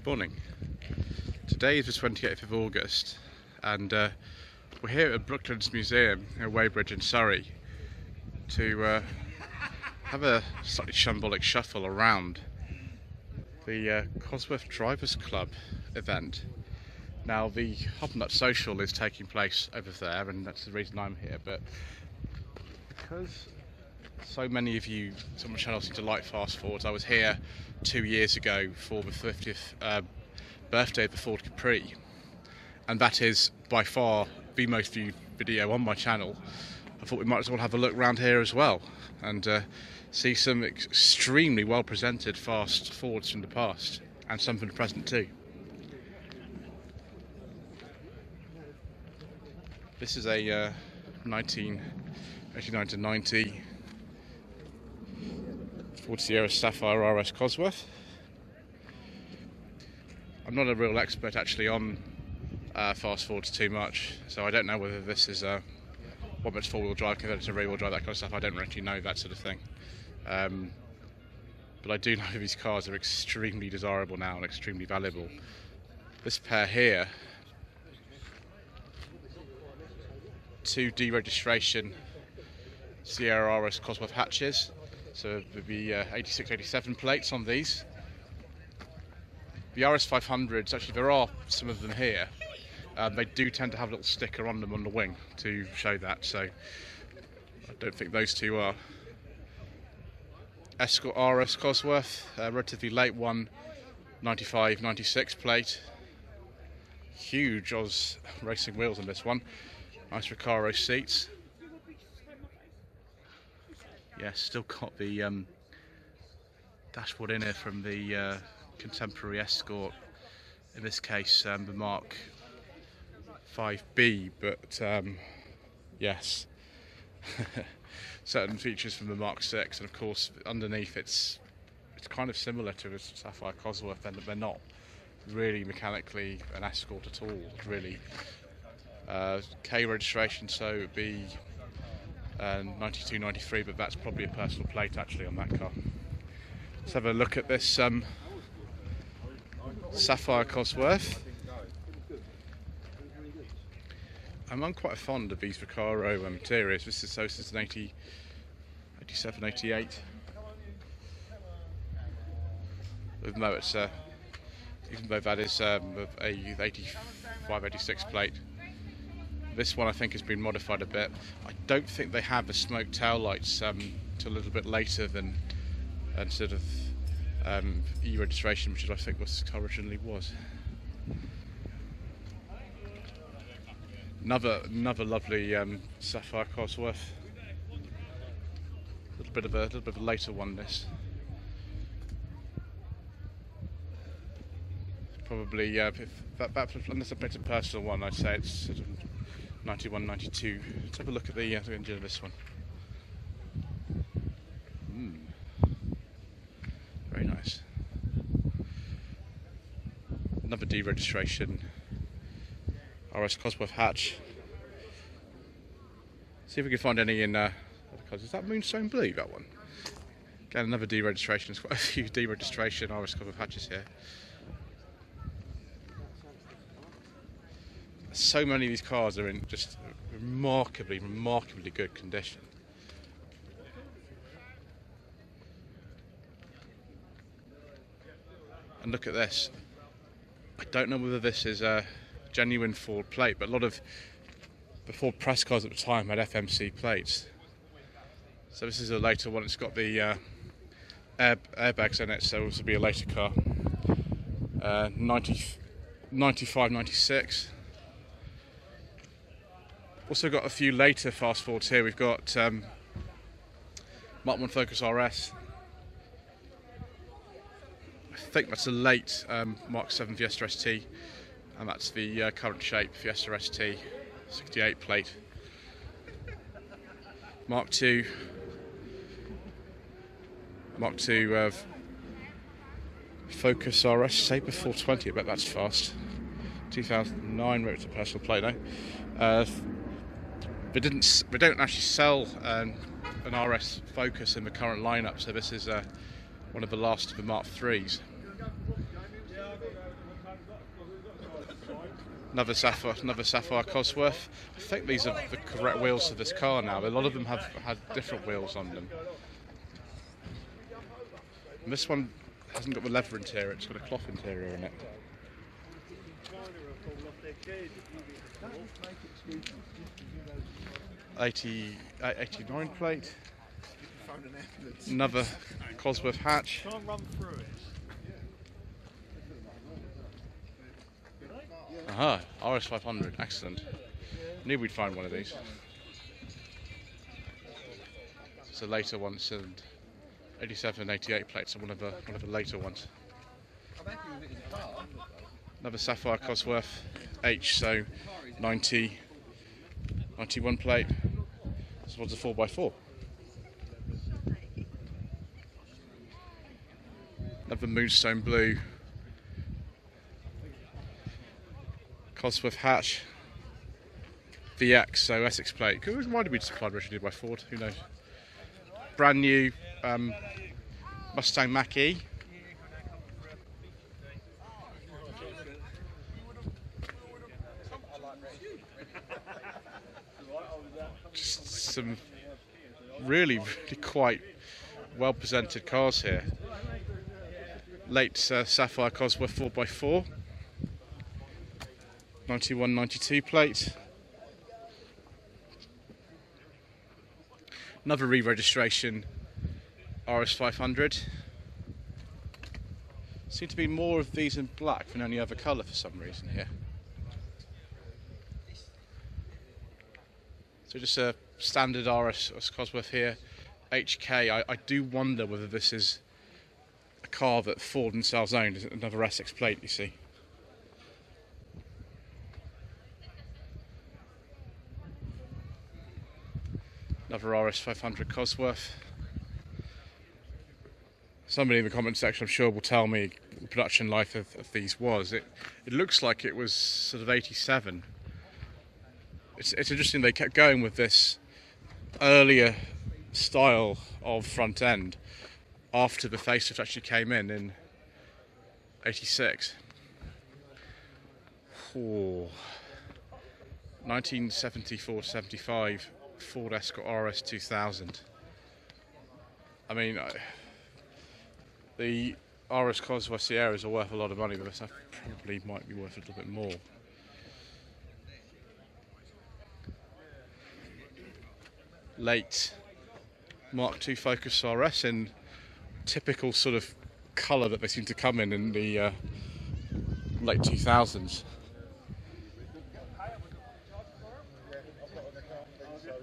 Morning. Today is the 28th of August and we're here at Brooklands Museum in Weybridge in Surrey to have a slightly shambolic shuffle around the Cosworth Drivers Club event. Now the HubNut Social is taking place over there and that's the reason I'm here, but because so many of you on my channel seem to like fast forwards, I was here 2 years ago for the 50th birthday of the Ford Capri, and that is by far the most viewed video on my channel. I thought we might as well have a look around here as well and see some extremely well presented fast forwards from the past and some from the present too. This is a 1989 to 90 Ford Sierra Sapphire RS Cosworth. I'm not a real expert actually on fast forwards too much, so I don't know whether this is what much four-wheel drive converted to rear-wheel drive, that kind of stuff. I don't actually know that sort of thing. But I do know these cars are extremely desirable now and extremely valuable. This pair here, 2 deregistration Sierra RS Cosworth hatches. So there'll be 86, 87 plates on these. The RS 500s, actually there are some of them here. They do tend to have a little sticker on them on the wing to show that, so I don't think those two are. Escort RS Cosworth, relatively late one, 95, 96 plate. Huge Oz racing wheels on this one. Nice Recaro seats. Yeah, still got the dashboard in here from the contemporary Escort, in this case the Mark V, but yes, certain features from the Mark VI, and of course underneath it's kind of similar to a Sapphire Cosworth, and they're not really mechanically an Escort at all, really. K registration, so it would be 92, 93, but that's probably a personal plate actually on that car. Let's have a look at this Sapphire Cosworth. I'm quite fond of these Recaro interiors. This is an 87, 88. Even though it's even though that is a 85, 86 plate. This one I think has been modified a bit. I don't think they have the smoke tail lights till a little bit later than sort of e-registration, which I think was originally was. Another lovely Sapphire Cosworth. A little bit of a later one. This probably unless it's a personal one, I'd say it's sort of 91, 92. Let's have a look at the engine of this one. Very nice. Another deregistration RS Cosworth hatch. See if we can find any in other cars. Is that Moonstone Blue, that one? Again, another deregistration. There's quite a few deregistration RS Cosworth hatches here. So many of these cars are in just remarkably good condition. And look at this. I don't know whether this is a genuine Ford plate, but a lot of the Ford press cars at the time had FMC plates. So this is a later one. It's got the airbags in it, so this will be a later car. 95, 96. Also got a few later fast forwards here. We've got Mark I Focus RS. I think that's a late Mark VII Fiesta ST, and that's the current shape Fiesta ST, 68 plate. Mark II Focus RS Sabre 420. I bet that's fast. 2009, wrote a personal plate now. They don't actually sell an RS Focus in the current lineup, so this is one of the last of the Mark IIIs. Another Sapphire Cosworth. I think these are the correct wheels for this car now. A lot of them have had different wheels on them. And this one hasn't got the leather interior, it's got a cloth interior in it. 89 plate. Another Cosworth hatch. Aha, RS500, excellent. Knew we'd find one of these. It's a later one, it's 87 and 88 plates, so one of the later ones. Another Sapphire Cosworth H, so 91 plate. This one's a 4x4. Another Moonstone Blue Cosworth hatch VX, so Essex plate. It might have been supplied originally by Ford, who knows. Brand new Mustang Mach-E. Just some really quite well presented cars here. Late Sapphire Cosworth 4x4. 91, 92 plate. Another re-registration RS500. Seem to be more of these in black than any other colour for some reason here. So just a standard RS Cosworth here. HK. I do wonder whether this is a car that Ford themselves owned. Another Essex plate, you see. Another RS500 Cosworth. Somebody in the comment section, I'm sure, will tell me the production life of these was. It looks like it was sort of 87. It's interesting they kept going with this earlier style of front end after the facelift actually came in 86. Oh. 1974-75 Ford Escort RS 2000. I mean, the RS Cosworth Sierras are worth a lot of money, but this probably might be worth a little bit more. Late Mark II Focus RS in typical sort of colour that they seem to come in the late 2000s.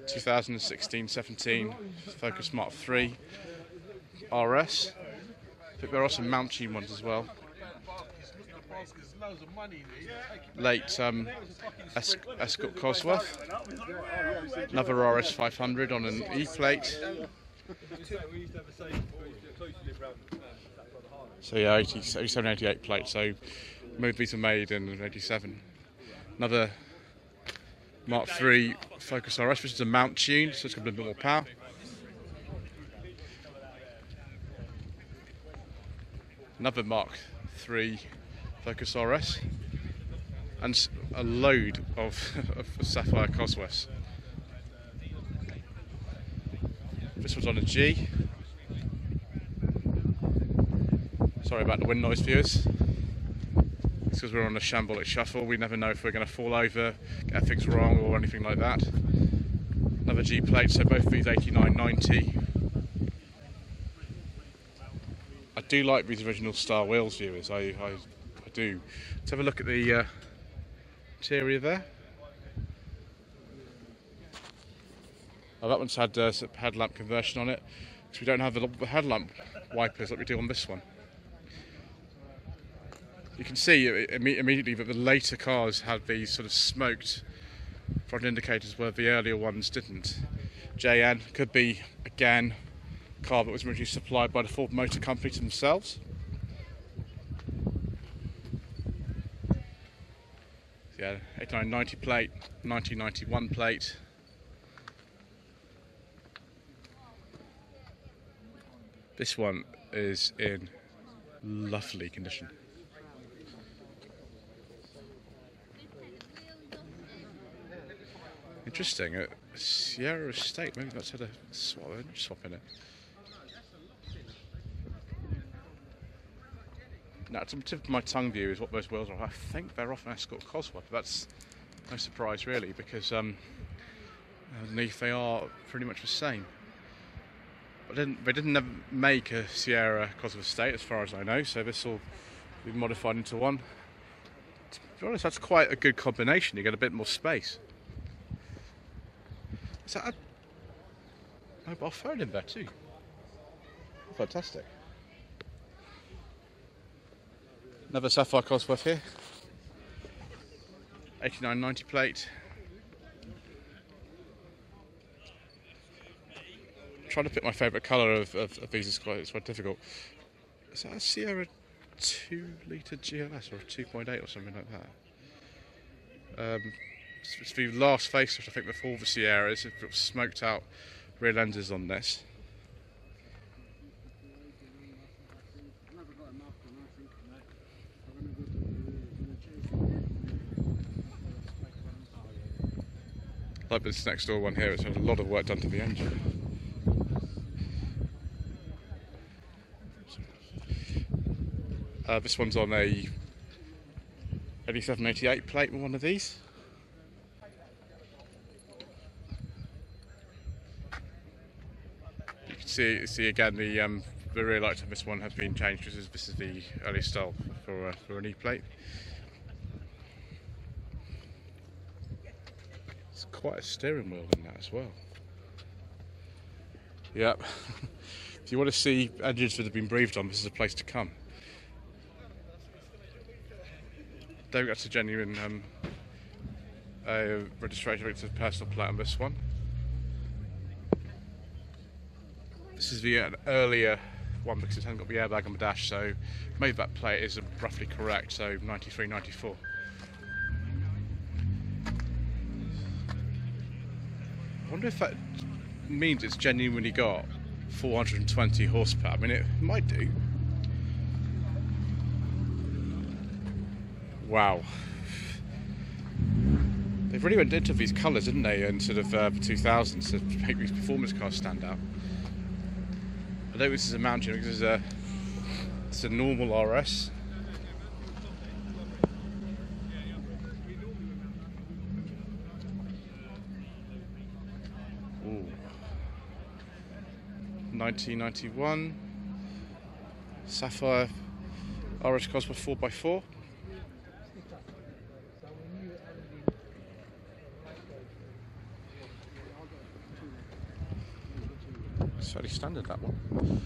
2016-17 Focus Mark III RS. I think there are some Mountune ones as well. Late Escort Cosworth. Another RS500 on an E plate. So yeah, 87, 88 plate. So most of these were made in 87. Another Mark III Focus RS, which is a Mountune, so it's got a bit more power. Another Mark III Focus RS, and a load of Sapphire Cosworths. This one's on a G. Sorry about the wind noise, viewers. It's because we're on a shambolic shuffle. We never know if we're going to fall over, get things wrong or anything like that. Another G plate, so both of these 89, 90. I do like these original style wheels, viewers. I do. Let's have a look at the interior there. Oh, that one's had headlamp conversion on it, so we don't have the headlamp wipers like we do on this one. You can see immediately that the later cars had these sort of smoked front indicators where the earlier ones didn't. JN could be, again, a car that was originally supplied by the Ford Motor Company to themselves. Yeah, 89, 90 plate, 1991 plate. This one is in lovely condition. Interesting. Sierra Estate. Maybe that's had a swap in it. Now, to the tip of my tongue view is what those wheels are. I think they're off an Escort Cosworth. That's no surprise really, because underneath they are pretty much the same. But they didn't ever make a Sierra Cosworth Estate, as far as I know. So this will be modified into one. To be honest, that's quite a good combination. You get a bit more space. Is that a mobile phone in there too? Fantastic. Another Sapphire Cosworth here. 8990 plate. Trying to pick my favourite colour of these is quite difficult. Is that a Sierra 2 litre GLS or a 2.8 or something like that? It's the last facelift, I think, before the Sierras. It's got smoked out rear lenses on this. Like this next door one here, it's had a lot of work done to the engine. This one's on a 8788 plate with one of these. You can see again the rear lights on this one have been changed because this is the early style for an E plate. It's quite a steering wheel in that as well. Yep. If you want to see engines that have been breathed on, this is a place to come. Don't get a genuine registration. It's a personal plate on this one. This is the earlier one because it hasn't got the airbag on the dash, so maybe that plate is roughly correct, so 93, 94. I wonder if that means it's genuinely got 420 horsepower. I mean, it might do. Wow. They've really went into these colours, didn't they, in sort of the 2000s to make these performance cars stand out. I know this is a Mountune because it's a normal RS. Ooh. 1991 Sapphire RS Cosworth 4x4. It's fairly standard, that one.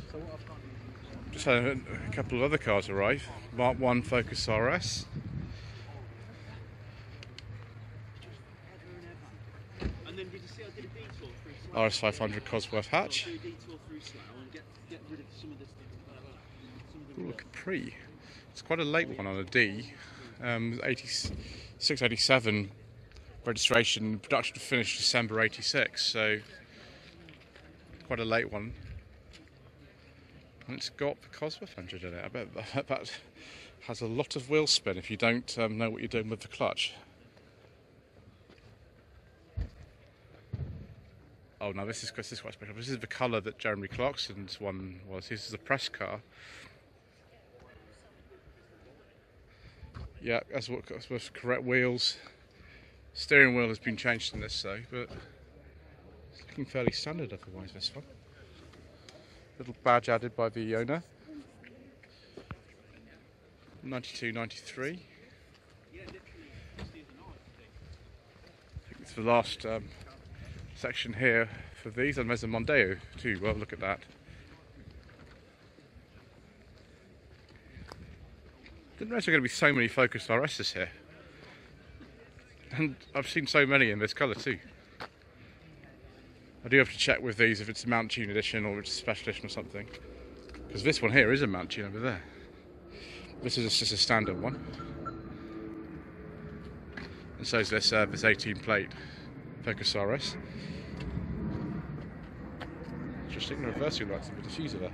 Just had a couple of other cars arrive. Mark I Focus RS. RS 500 Cosworth hatch. Ooh, a Capri. It's quite a late one on a D. 86, 87 registration. Production finished December 86, so quite a late one. And it's got the Cosworth engine in it. I bet that has a lot of wheel spin if you don't know what you're doing with the clutch. Oh no, this is quite special. This is the colour that Jeremy Clarkson's one was. This is a press car. Yeah, that's what's correct wheels. Steering wheel has been changed in this though, but it's looking fairly standard otherwise, this one. Little badge added by the owner. 92, 93. I think it's the last section here for these, and there's a Mondeo too. Well, look at that. Didn't realise there were going to be so many Focus RSs here, and I've seen so many in this colour too. I do have to check with these if it's a Mountune edition or it's a special edition or something, because this one here is a Mountune over there. This is just a standard one, and so is this 18 plate Focus RS. Interesting, the reversing lights with the diffuser there.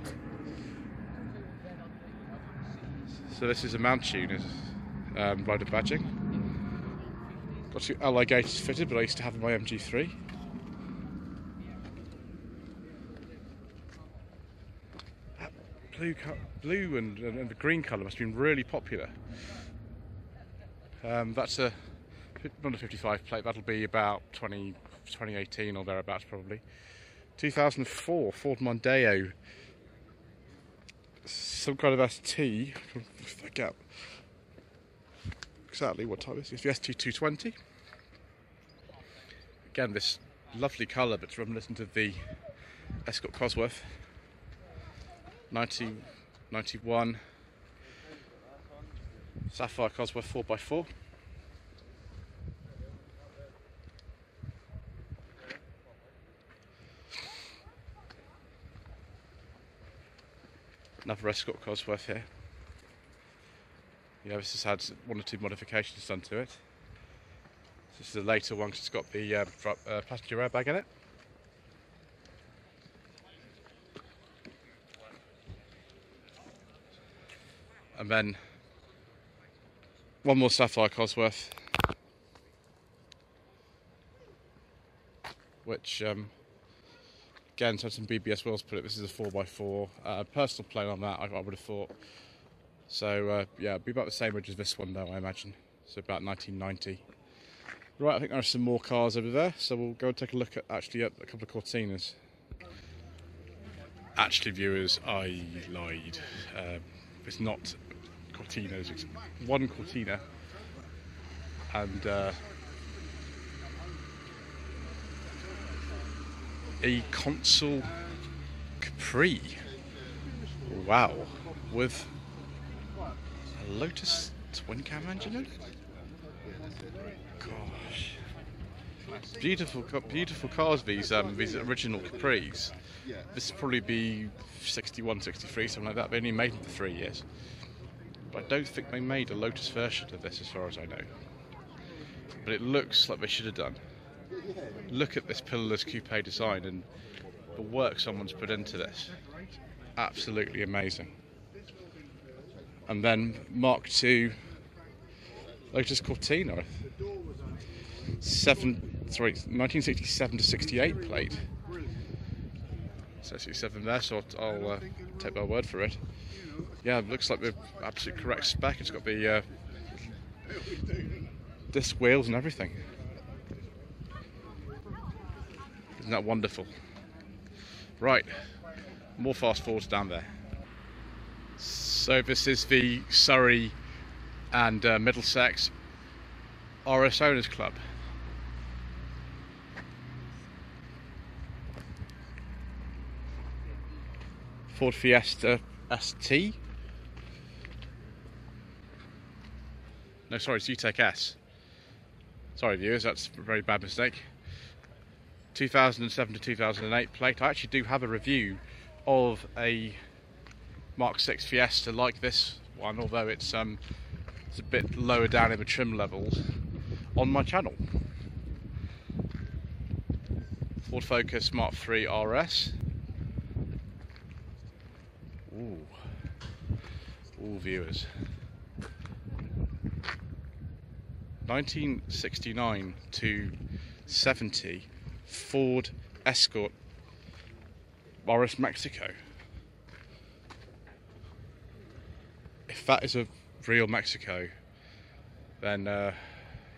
So this is a Mountune, loaded badging. Got two alligators fitted, but I used to have in my MG3. That blue and the green colour must have been really popular. That's not a 55 plate, that'll be about 2018 or thereabouts probably. 2004 Ford Mondeo, some kind of ST, I forget exactly what type it is. It's the ST220. Again, this lovely colour, but it's reminiscent of the Escort Cosworth. 1991 Sapphire Cosworth 4x4. Another Escort Cosworth here. Yeah, this has had one or two modifications done to it. This is a later one because it's got the passenger airbag in it. And then one more Sapphire Cosworth, which again had some BBS wheels put it. This is a 4x4. Personal plane on that, I would have thought. So yeah, it'll be about the same age as this one though, I imagine. So about 1990. Right, I think there are some more cars over there, so we'll go and take a look at actually a couple of Cortinas. Actually, viewers, I lied. It's not Cortinas, it's one Cortina and a console Capri. Wow, with a Lotus twin cam engine in it. Gosh, beautiful cars. These original Capris. This would probably be 61, 63, something like that. They only made them for 3 years. But I don't think they made a Lotus version of this, as far as I know. But it looks like they should have done. Look at this pillarless coupe design and the work someone's put into this. Absolutely amazing. And then Mark II Lotus Cortina, 1967 to 68 plate. So 67 there, so I'll take my word for it. Yeah, it looks like the absolute correct spec. It's got the disc wheels and everything. Isn't that wonderful? Right, more fast forwards down there. So this is the Surrey and Middlesex RS Owners Club. Ford Fiesta ST. No, sorry, Zetec-S. Sorry viewers, that's a very bad mistake. 2007 to 2008 plate. I actually do have a review of a Mark VI Fiesta like this one, although it's a bit lower down in the trim levels, on my channel. Ford Focus Mark III RS. Ooh, viewers. 1969 to 70 Ford Escort RS Mexico. If that is a real Mexico, then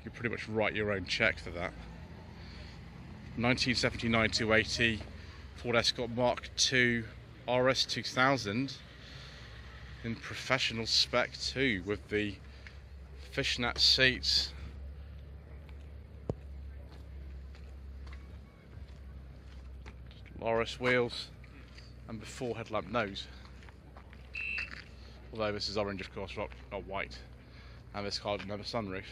you pretty much write your own check for that. 1979 to 80 Ford Escort Mark II RS 2000 in professional spec too, with the fishnet seats, Loris wheels, and the full headlamp nose. Although this is orange, of course, not white, and this car doesn't have a sunroof.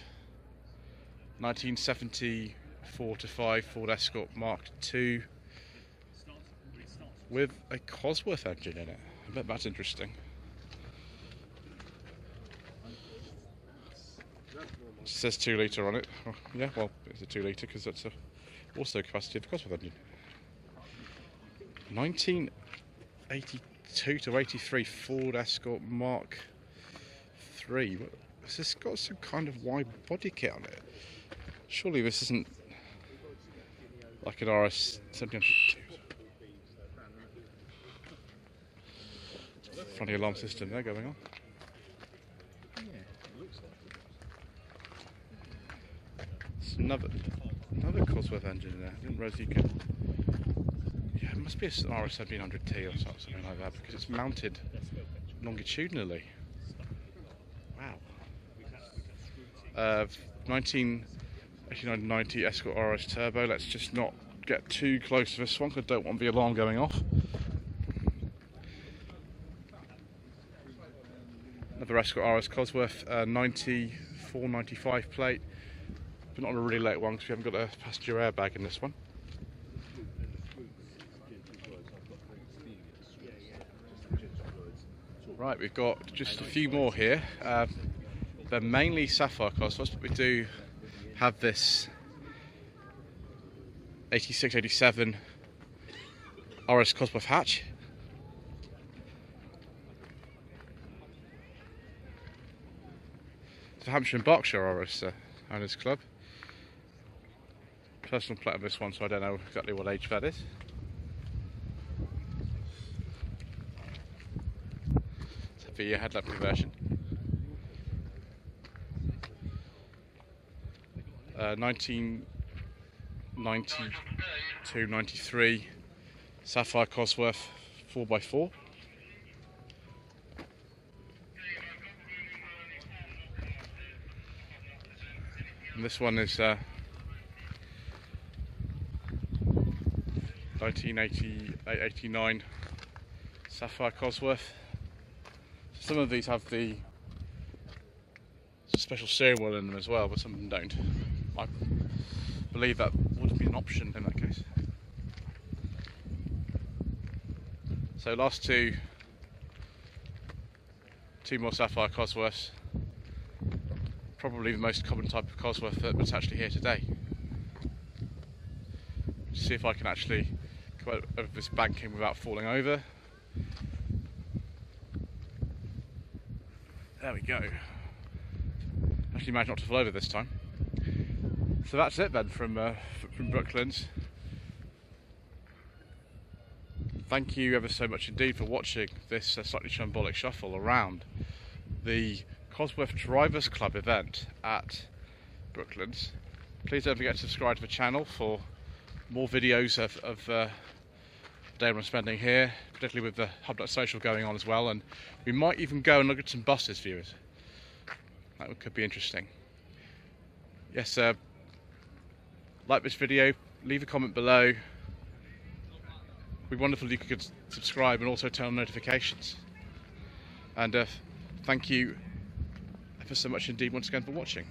1974 to 5 Ford Escort Mark II with a Cosworth engine in it. I bet that's interesting. It says 2 litre on it. Oh, yeah, well, it's a 2 litre because that's also capacity of the Cosworth engine. 1982 to 83 Ford Escort Mark III. This has got some kind of wide body kit on it. Surely this isn't like an RS 1702. Funny alarm system there going on. It's another Cosworth engine there. I didn't realise you could. Yeah, it must be an RS 1700T or something like that because it's mounted longitudinally. Wow. 1989-90 Escort RS Turbo. Let's just not get too close to this one because I don't want the alarm going off. Another Escort RS Cosworth, 94-95 plate, but not a really late one because we haven't got a passenger airbag in this one. Right, we've got just a few more here. They're mainly Sapphire Cosworths, but we do have this 86-87 RS Cosworth hatch. It's a Hampshire and Berkshire RS Owners Club. Personal plate on this one, so I don't know exactly what age that is. It's a V headlamp conversion. 1992-93 Sapphire Cosworth 4x4. And this one is 1988-89 Sapphire Cosworth. Some of these have the special steering wheel in them as well, but some of them don't. I believe that would have been an option in that case. So last two more Sapphire Cosworths. Probably the most common type of Cosworth that's actually here today. See if I can actually go over this banking without falling over. There we go. Actually managed not to fall over this time. So that's it then from Brooklands. Thank you ever so much indeed for watching this Slightly Shambolic Shuffle around the Cosworth Drivers Club event at Brooklands. Please don't forget to subscribe to the channel for more videos of the day I'm spending here, particularly with the HubNut Social going on as well, and we might even go and look at some buses, viewers. That could be interesting. Yes, like this video, leave a comment below. It'd be wonderful if you could subscribe and also turn on notifications. And thank you ever so much indeed once again for watching.